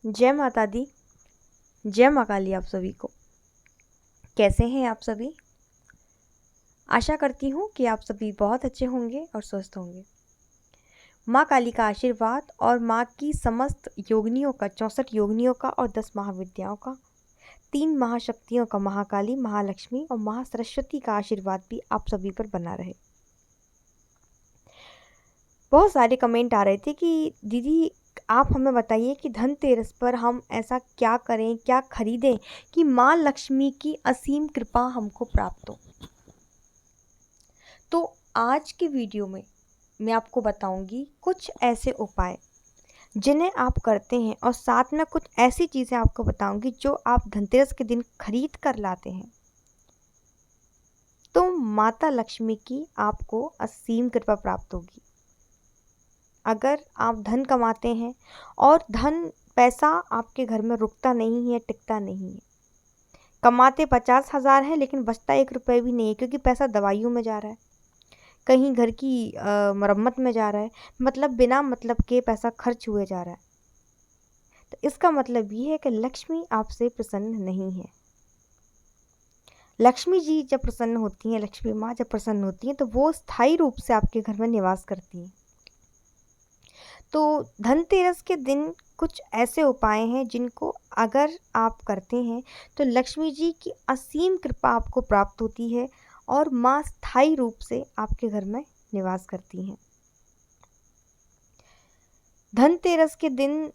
जय माता दी, जय माँ काली आप सभी को। कैसे हैं आप सभी? आशा करती हूँ कि आप सभी बहुत अच्छे होंगे और स्वस्थ होंगे। माँ काली का आशीर्वाद और माँ की समस्त योगिनियों का, 64 योगिनियों का और 10 महाविद्याओं का, 3 महाशक्तियों का, महाकाली, महालक्ष्मी और महासरस्वती का आशीर्वाद भी आप सभी पर बना रहे। बहुत सारे कमेंट आ रहे थे कि दीदी आप हमें बताइए कि धनतेरस पर हम ऐसा क्या करें, क्या खरीदें कि माँ लक्ष्मी की असीम कृपा हमको प्राप्त हो। तो आज के वीडियो में मैं आपको बताऊंगी कुछ ऐसे उपाय जिन्हें आप करते हैं और साथ में कुछ ऐसी चीज़ें आपको बताऊंगी जो आप धनतेरस के दिन खरीद कर लाते हैं तो माता लक्ष्मी की आपको असीम कृपा प्राप्त होगी। अगर आप धन कमाते हैं और पैसा आपके घर में रुकता नहीं है, टिकता नहीं है, कमाते 50,000 है लेकिन बचता 1 रुपये भी नहीं है क्योंकि पैसा दवाइयों में जा रहा है, कहीं घर की मरम्मत में जा रहा है, मतलब बिना मतलब के पैसा खर्च हुए जा रहा है, तो इसका मतलब ये है कि लक्ष्मी आपसे प्रसन्न नहीं है। लक्ष्मी जी जब प्रसन्न होती हैं, लक्ष्मी माँ जब प्रसन्न होती हैं तो वो स्थायी रूप से आपके घर में निवास करती हैं। तो धनतेरस के दिन कुछ ऐसे उपाय हैं जिनको अगर आप करते हैं तो लक्ष्मी जी की असीम कृपा आपको प्राप्त होती है और माँ स्थायी रूप से आपके घर में निवास करती हैं। धनतेरस के दिन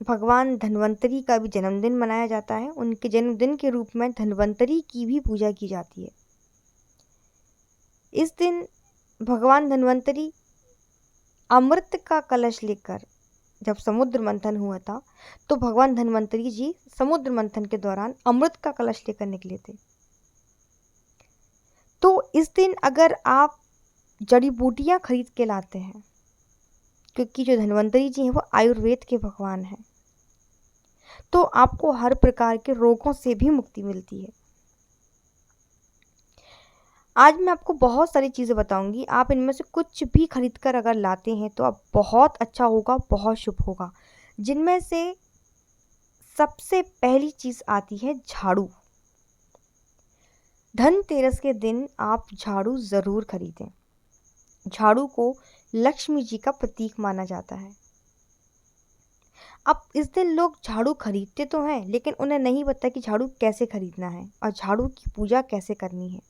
भगवान धन्वंतरी का भी जन्मदिन मनाया जाता है। उनके जन्मदिन के रूप में धन्वंतरी की भी पूजा की जाती है। इस दिन भगवान धन्वंतरी अमृत का कलश लेकर, जब समुद्र मंथन हुआ था तो भगवान धन्वंतरी जी समुद्र मंथन के दौरान अमृत का कलश लेकर निकले थे। तो इस दिन अगर आप जड़ी बूटियां खरीद के लाते हैं, क्योंकि जो धन्वंतरी जी हैं वो आयुर्वेद के भगवान हैं, तो आपको हर प्रकार के रोगों से भी मुक्ति मिलती है। आज मैं आपको बहुत सारी चीज़ें बताऊंगी, आप इनमें से कुछ भी खरीद कर अगर लाते हैं तो आप बहुत अच्छा होगा, बहुत शुभ होगा। जिनमें से सबसे पहली चीज़ आती है झाड़ू। धनतेरस के दिन आप झाड़ू ज़रूर खरीदें। झाड़ू को लक्ष्मी जी का प्रतीक माना जाता है। अब इस दिन लोग झाड़ू खरीदते तो हैं लेकिन उन्हें नहीं पता कि झाड़ू कैसे खरीदना है और झाड़ू की पूजा कैसे करनी है।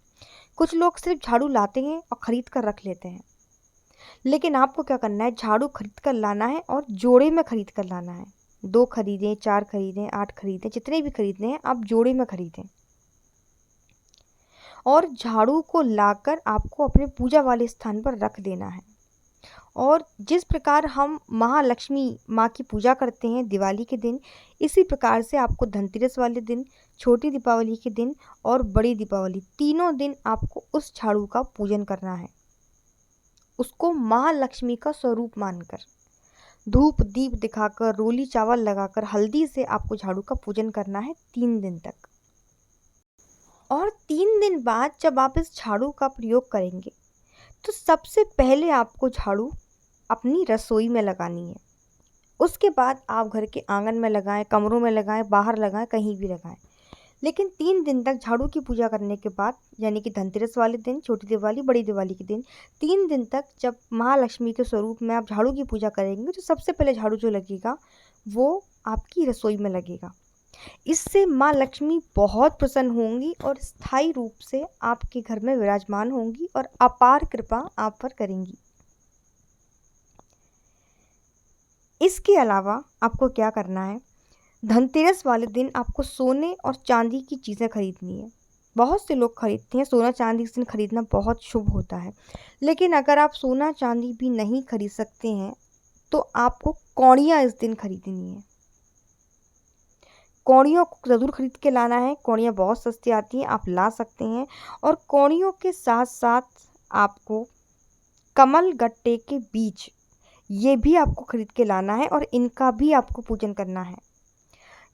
कुछ लोग सिर्फ झाड़ू लाते हैं और खरीद कर रख लेते हैं, लेकिन आपको क्या करना है, झाड़ू खरीद कर लाना है और जोड़े में खरीद कर लाना है। 2 खरीदें, 4 खरीदें, 8 खरीदें, जितने भी खरीदने हैं आप जोड़े में खरीदें और झाड़ू को लाकर आपको अपने पूजा वाले स्थान पर रख देना है। और जिस प्रकार हम महालक्ष्मी माँ की पूजा करते हैं दिवाली के दिन, इसी प्रकार से आपको धनतेरस वाले दिन, छोटी दीपावली के दिन और बड़ी दीपावली, तीनों दिन आपको उस झाड़ू का पूजन करना है। उसको महालक्ष्मी का स्वरूप मानकर, धूप दीप दिखाकर, रोली चावल लगाकर, हल्दी से आपको झाड़ू का पूजन करना है 3 दिन तक। और 3 दिन बाद जब आप इस झाड़ू का प्रयोग करेंगे तो सबसे पहले आपको झाड़ू अपनी रसोई में लगानी है। उसके बाद आप घर के आंगन में लगाएं, कमरों में लगाएं, बाहर लगाएं, कहीं भी लगाएं। लेकिन 3 दिन तक झाड़ू की पूजा करने के बाद, यानी कि धनतेरस वाले दिन, छोटी दिवाली, बड़ी दिवाली के दिन, 3 दिन तक जब महालक्ष्मी के स्वरूप में आप झाड़ू की पूजा करेंगे तो सबसे पहले झाड़ू जो लगेगा वो आपकी रसोई में लगेगा। इससे माँ लक्ष्मी बहुत प्रसन्न होंगी और स्थायी रूप से आपके घर में विराजमान होंगी और अपार कृपा आप पर करेंगी। इसके अलावा आपको क्या करना है, धनतेरस वाले दिन आपको सोने और चांदी की चीज़ें खरीदनी है। बहुत से लोग खरीदते हैं, सोना चांदी इस दिन खरीदना बहुत शुभ होता है, लेकिन अगर आप सोना चांदी भी नहीं खरीद सकते हैं तो आपको कौड़ियाँ इस दिन खरीदनी है। कौड़ियों को ज़रूर खरीद के लाना है। कौड़ियाँ बहुत सस्ती आती हैं, आप ला सकते हैं। और कौड़ियों के साथ साथ आपको कमल गट्टे के बीज, ये भी आपको खरीद के लाना है और इनका भी आपको पूजन करना है।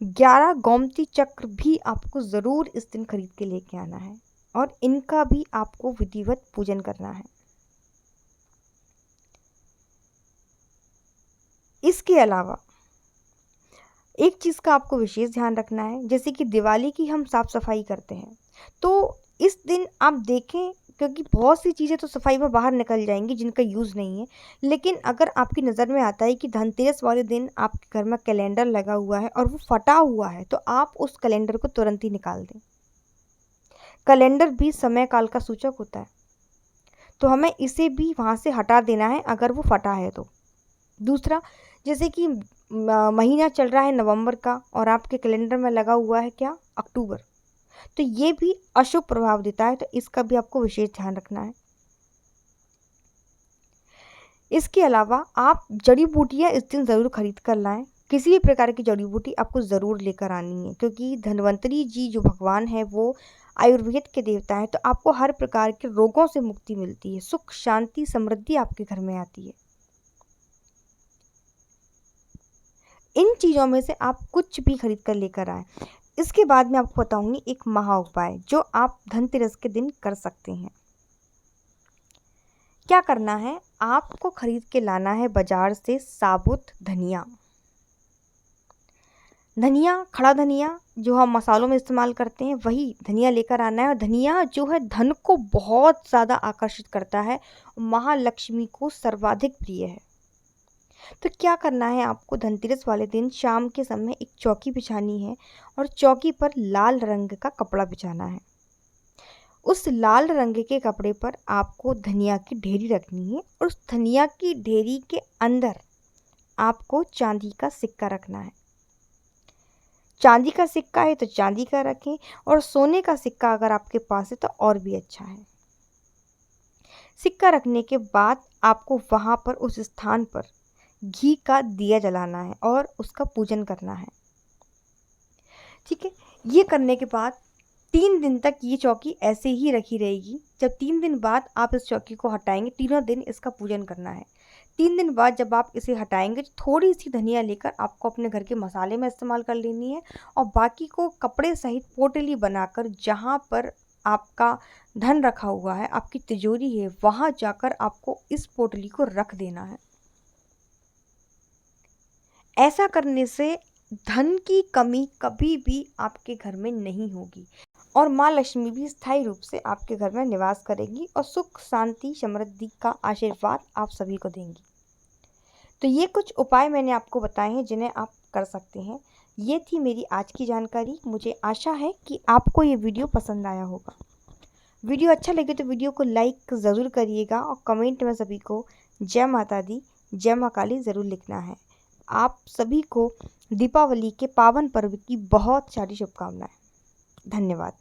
11 गोमती चक्र भी आपको ज़रूर इस दिन खरीद के लेके आना है और इनका भी आपको विधिवत पूजन करना है। इसके अलावा एक चीज़ का आपको विशेष ध्यान रखना है, जैसे कि दिवाली की हम साफ़ सफाई करते हैं, तो इस दिन आप देखें, क्योंकि बहुत सी चीज़ें तो सफाई में बाहर निकल जाएंगी जिनका यूज़ नहीं है, लेकिन अगर आपकी नज़र में आता है कि धनतेरस वाले दिन आपके घर में कैलेंडर लगा हुआ है और वो फटा हुआ है, तो आप उस कैलेंडर को तुरंत ही निकाल दें। कैलेंडर भी समय काल का सूचक होता है, तो हमें इसे भी वहाँ से हटा देना है अगर वो फटा है तो। दूसरा, जैसे कि महीना चल रहा है नवंबर का और आपके कैलेंडर में लगा हुआ है क्या, अक्टूबर, तो ये भी अशुभ प्रभाव देता है, तो इसका भी आपको विशेष ध्यान रखना है। इसके अलावा आप जड़ी बूटियाँ इस दिन ज़रूर खरीद कर लाएं। किसी भी प्रकार की जड़ी बूटी आपको ज़रूर लेकर आनी है, क्योंकि धन्वंतरी जी जो भगवान है वो आयुर्वेद के देवता है, तो आपको हर प्रकार के रोगों से मुक्ति मिलती है, सुख शांति समृद्धि आपके घर में आती है। इन चीज़ों में से आप कुछ भी खरीद कर लेकर आए। इसके बाद मैं आपको बताऊंगी एक महा उपाय जो आप धनतेरस के दिन कर सकते हैं। क्या करना है, आपको खरीद के लाना है बाजार से साबुत धनिया। धनिया, खड़ा धनिया जो हम मसालों में इस्तेमाल करते हैं, वही धनिया लेकर आना है। और धनिया जो है धन को बहुत ज़्यादा आकर्षित करता है, महालक्ष्मी को सर्वाधिक प्रिय है। तो क्या करना है, आपको धनतेरस वाले दिन शाम के समय एक चौकी बिछानी है और चौकी पर लाल रंग का कपड़ा बिछाना है। उस लाल रंग के कपड़े पर आपको धनिया की ढेरी रखनी है और उस धनिया की ढेरी के अंदर आपको चांदी का सिक्का रखना है। चांदी का सिक्का है तो चांदी का रखें, और सोने का सिक्का अगर आपके पास है तो और भी अच्छा है। सिक्का रखने के बाद आपको वहाँ पर उस स्थान पर घी का दिया जलाना है और उसका पूजन करना है। ठीक है, ये करने के बाद 3 दिन तक ये चौकी ऐसे ही रखी रहेगी। जब 3 दिन बाद आप इस चौकी को हटाएंगे, तीनों दिन इसका पूजन करना है। 3 दिन बाद जब आप इसे हटाएंगे, थोड़ी सी धनिया लेकर आपको अपने घर के मसाले में इस्तेमाल कर लेनी है और बाकी को कपड़े सहित पोटली बनाकर जहाँ पर आपका धन रखा हुआ है, आपकी तिजोरी है, वहाँ जाकर आपको इस पोटली को रख देना है। ऐसा करने से धन की कमी कभी भी आपके घर में नहीं होगी और माँ लक्ष्मी भी स्थायी रूप से आपके घर में निवास करेंगी और सुख शांति समृद्धि का आशीर्वाद आप सभी को देंगी। तो ये कुछ उपाय मैंने आपको बताए हैं जिन्हें आप कर सकते हैं। ये थी मेरी आज की जानकारी। मुझे आशा है कि आपको ये वीडियो पसंद आया होगा। वीडियो अच्छा लगे तो वीडियो को लाइक ज़रूर करिएगा और कमेंट में सभी को जय माता दी, जय माँ काली ज़रूर लिखना है। आप सभी को दीपावली के पावन पर्व की बहुत सारी शुभकामनाएं। धन्यवाद।